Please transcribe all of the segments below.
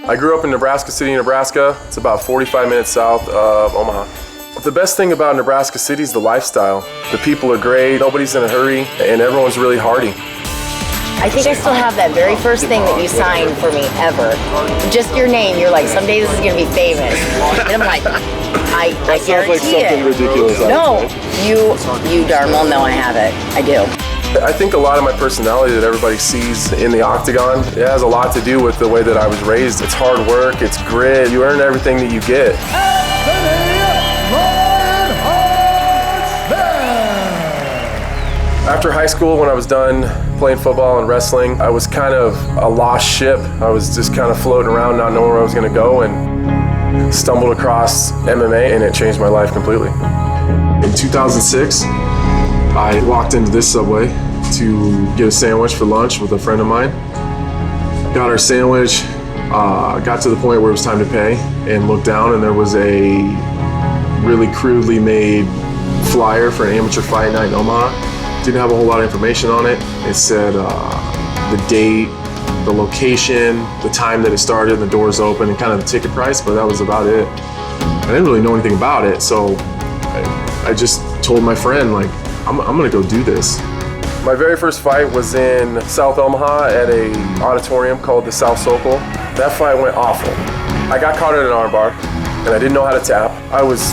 I grew up in Nebraska City, Nebraska. It's about 45 minutes south of Omaha. The best thing about Nebraska City is the lifestyle. The people are great, nobody's in a hurry, and everyone's really hardy. I think I still have that very first thing that you signed for me ever. Just your name. You're like, someday this is going to be famous. And I'm like, I guarantee sounds like something ridiculous. No, you darn well know I have it. I do. I think a lot of my personality that everybody sees in the octagon, it has a lot to do with the way that I was raised. It's hard work, it's grit, you earn everything that you get. After high school, when I was done playing football and wrestling, I was kind of a lost ship. I was just kind of floating around, not knowing where I was going to go, and stumbled across MMA, and it changed my life completely. In 2006, I walked into this Subway to get a sandwich for lunch with a friend of mine. Got our sandwich, got to the point where it was time to pay, and looked down, and there was a really crudely made flyer for an amateur fight night in Omaha. Didn't have a whole lot of information on it. It said the date, the location, the time that it started, the doors open, and kind of the ticket price, but that was about it. I didn't really know anything about it, so I just told my friend, like, I'm gonna go do this. My very first fight was in South Omaha at a auditorium called the South Sokol. That fight went awful. I got caught in an armbar, and I didn't know how to tap. I was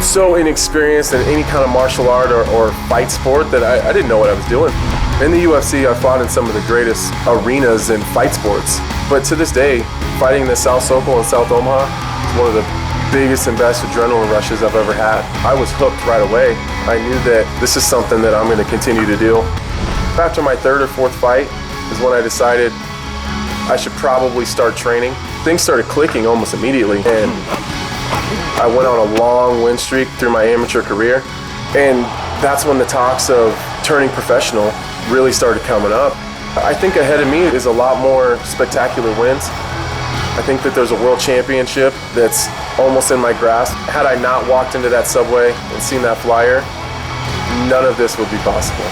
so inexperienced in any kind of martial art or fight sport that I didn't know what I was doing. In the UFC, I fought in some of the greatest arenas in fight sports. But to this day, fighting in the South Sokol in South Omaha is one of the biggest and best adrenaline rushes I've ever had. I was hooked right away. I knew that this is something that I'm going to continue to do. After my third or fourth fight is when I decided I should probably start training. Things started clicking almost immediately, and I went on a long win streak through my amateur career, and that's when the talks of turning professional really started coming up. I think ahead of me is a lot more spectacular wins. I think that there's a world championship that's almost in my grasp. Had I not walked into that Subway and seen that flyer, none of this would be possible.